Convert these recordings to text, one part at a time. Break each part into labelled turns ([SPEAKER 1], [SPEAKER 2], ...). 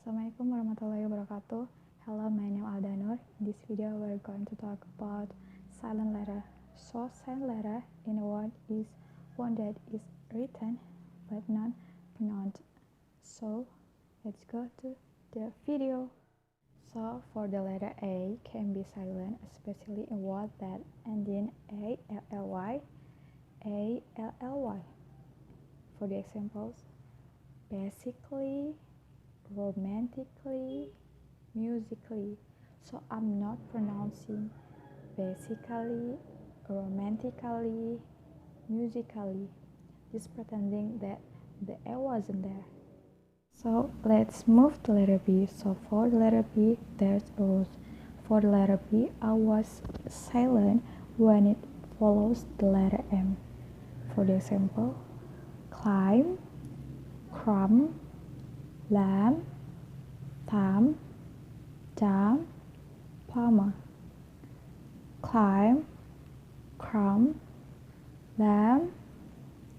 [SPEAKER 1] Assalamualaikum warahmatullahi wabarakatuh. Hello, my name is Alda Nur. In this video, we're going to talk about silent letter. So, silent letter in a word is one that is written but not pronounced. So, let's go to the video. So, for the letter A can be silent, especially in words that end in A-L-L-Y. For the examples, basically, romantically, musically. So I'm not pronouncing basically, romantically, musically, just pretending that the A wasn't there. So let's move to letter B. So for the letter B, there's rules. For the letter B, I was silent when it follows the letter M. For the example, climb, crumb, lamb, thumb, jam, plumber. Climb, crumb, lamb,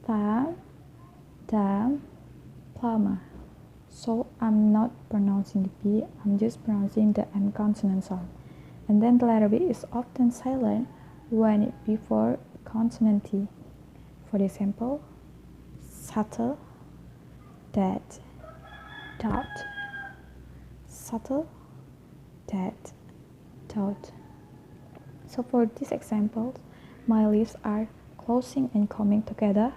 [SPEAKER 1] thumb, jam, plumber. So I'm not pronouncing the B, I'm just pronouncing the M consonant sound. And then the letter B is often silent when it before consonant T. For the example, subtle, dead, dot, subtle, dead, dot. So for these examples, my lips are closing and coming together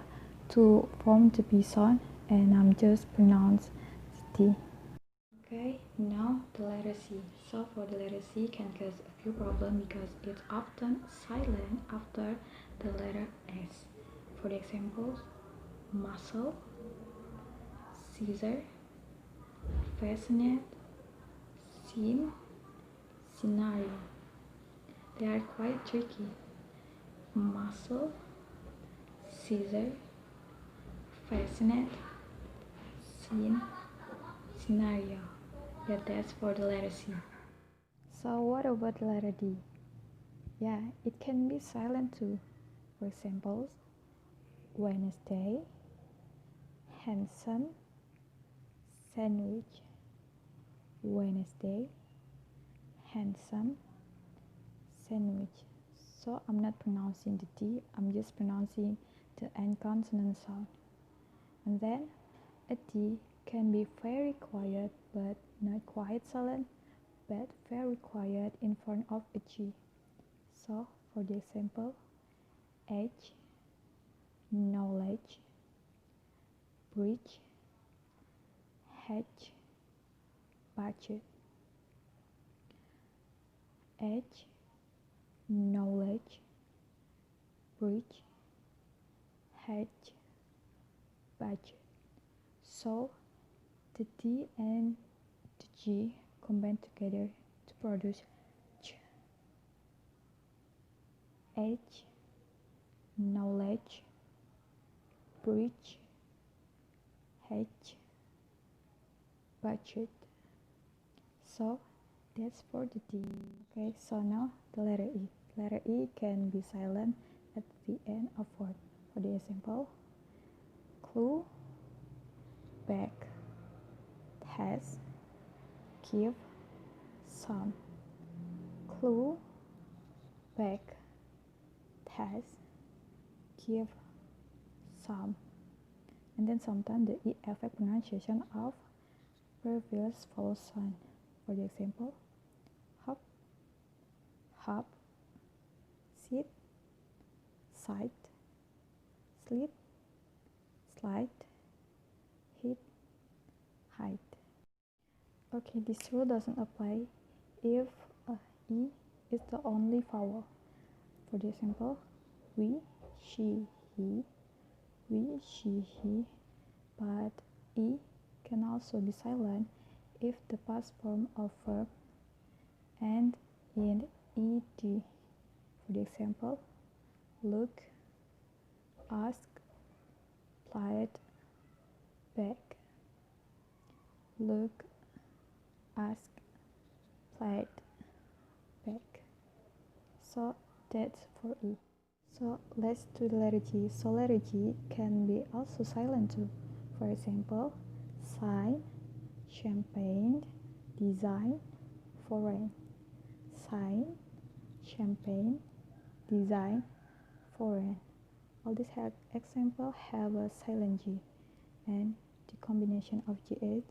[SPEAKER 1] to form the B sound, and I'm just pronouncing T. Okay, now the letter C. So for the letter C can cause a few problems because it's often silent after the letter S. For the examples, muscle, scissor, fascinet, scene, scenario. They are quite tricky. Muscle, scissor, fascinet, scene, scenario. Yeah, that's for the letter C. So what about the letter D? Yeah, it can be silent too. For example, Wednesday, handsome, sandwich. Wednesday, handsome, sandwich. So I'm not pronouncing the D, I'm just pronouncing the N consonant sound. And then a D can be very quiet but not quite silent, but very quiet in front of a G. So for the example, age, knowledge, bridge, hedge, budget. Age, knowledge, bridge, hedge, budget. So the D and the G combine together to produce Ch. Age, knowledge, bridge, hedge, budget. So that's for the D. Okay, so now the letter E. Letter E can be silent at the end of word. For the example, clue, back, test, give, some. Clue, back, test, give, some. And then sometimes the E affect pronunciation of previous vowel sound. For the example, hop, hop, sit, sight, slip, slide, hit, height. Okay, this rule doesn't apply if E is the only vowel. For the example, we, she, he, but E can also be silent if the past form of verb end in ed. For the example, look, ask, played, back. Look, ask, played, back. So that's for E. So let's do the letter G. So letter G can be also silent too. For example, sign, champagne, design, foreign. Sign, champagne, design, foreign. All these examples have a silent G, and the combination of GH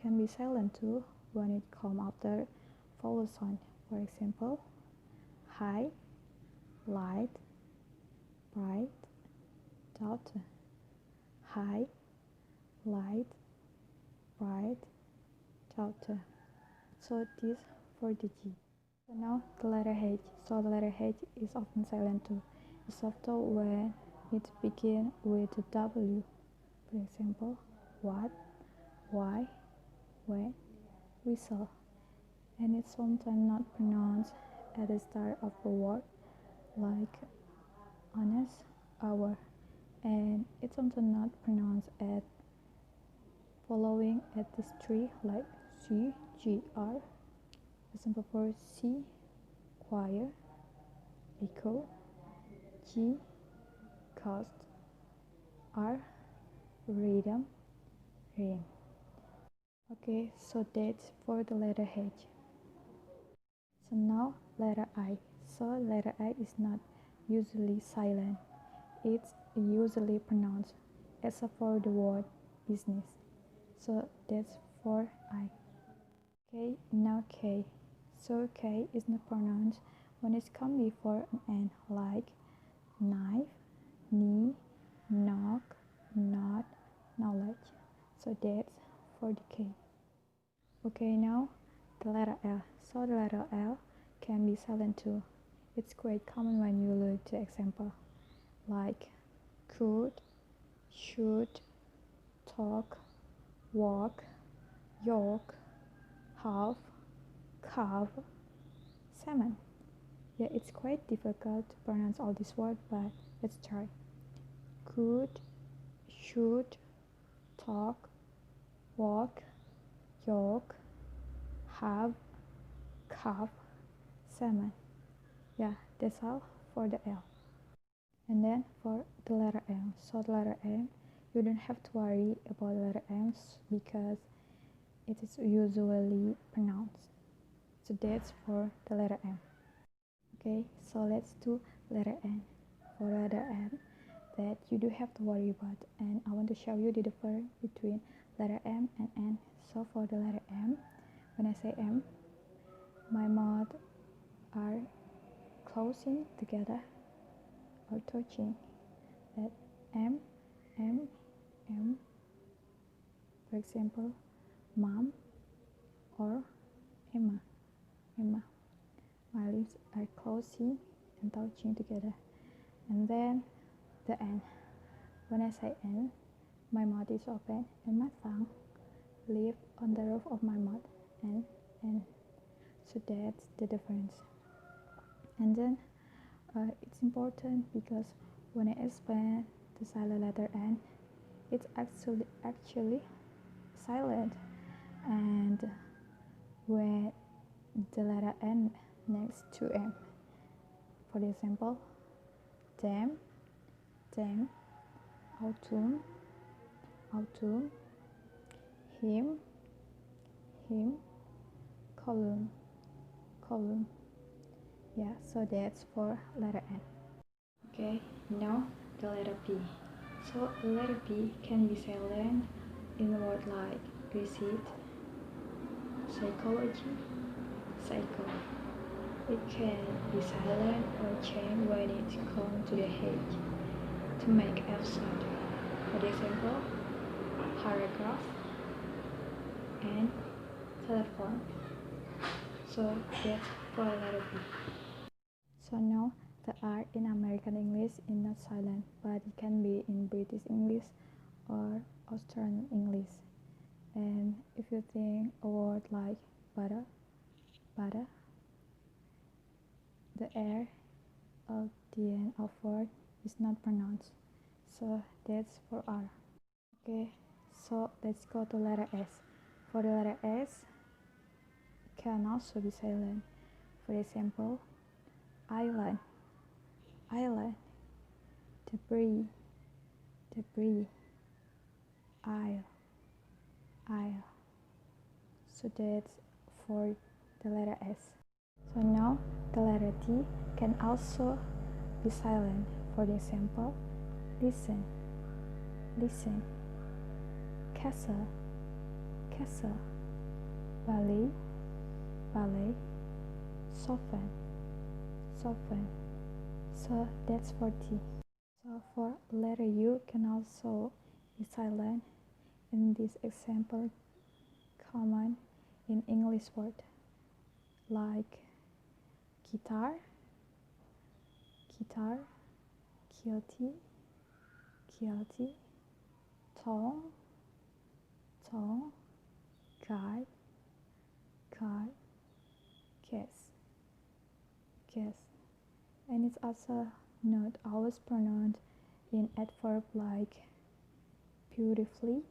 [SPEAKER 1] can be silent too when it comes after vowel sound. For example, high, light, bright, daughter. High, light, bright, daughter. So this for the G. So now the letter H. So the letter H is often silent too. It's softer when it begins with a W. For example, what, why, when, whistle. And it's sometimes not pronounced at the start of the word, like honest, hour. And it's sometimes not pronounced at following at this tree, like C, G, R. Example for C, choir, echo, G, cost, R, rhythm, ring. Okay, so that's for the letter H. So now letter I. So letter I is not usually silent. It's usually pronounced, except for the word business. So that's for I. Okay, now K. So K is not pronounced when it comes before an N, like knife, knee, knock, not, knowledge. So that's for the K. Okay, now the letter L. So the letter L can be silent too. It's quite common when you look to example, like could, should, talk, walk, york, half, calf, salmon. Yeah, it's quite difficult to pronounce all these words, but let's try. Could, should, talk, walk, york, have, calf, salmon. Yeah, that's all for the L. And then for the letter M. So the letter M, you don't have to worry about the letter M because it is usually pronounced. So that's for the letter M. Okay, so let's do letter N. For letter N, that you do have to worry about, and I want to show you the difference between letter M and N. So for the letter M, when I say M, my mouth are closing together or touching. That M, M, M. For example, mom or Emma, Emma. My lips are closing and touching together. And then the N. When I say N, my mouth is open and my tongue live on the roof of my mouth. And so that's the difference. And then it's important because when I explain the silent letter N, it's actually silent, and when the letter N next to M, for example, damn, damn, autumn, autumn, him, him, column, column. Yeah, so that's for letter N. Okay, now the letter P. So the letter P can be silent in a word like visit, psychology, psycho. It can be silent or change when it comes to the H to make F sound. For example, paragraph and telephone. So that's for letter P. So now the R in American English is not silent, but it can be in British English or Australian English. And if you think a word like butter, butter, the R at the end of word is not pronounced. So that's for R. Okay, so let's go to letter S. For the letter S, it can also be silent. For example, island, island, debris, debris, aisle, aisle. So that's for the letter S. So now the letter T can also be silent. For example, listen, listen, castle, castle, ballet, ballet, soften, soften. So that's for T. So for letter U can also be silent. In this example, common in English word like guitar, guitar, guilty, guilty, tongue, tongue, guide, guide, guess, guess. And it's also not always pronounced in adverb like beautifully,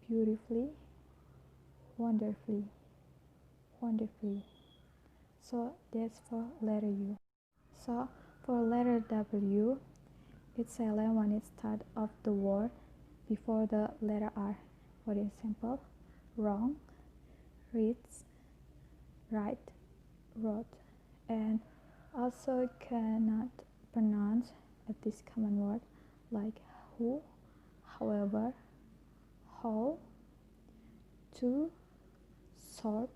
[SPEAKER 1] beautifully, wonderfully, wonderfully. So that's for letter U. So for letter W, it's silent when it starts off the word before the letter R. For example, wrong, reads, right, wrote, and also cannot pronounce this common word like who, however, how, to, sort,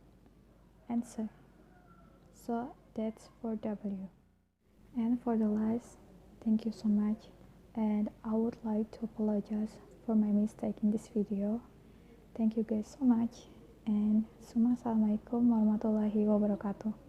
[SPEAKER 1] answer. So that's for W. And for the last, thank you so much, and I would like to apologize for my mistake in this video. Thank you guys so much, and assalamualaikum warahmatullahi wabarakatuh.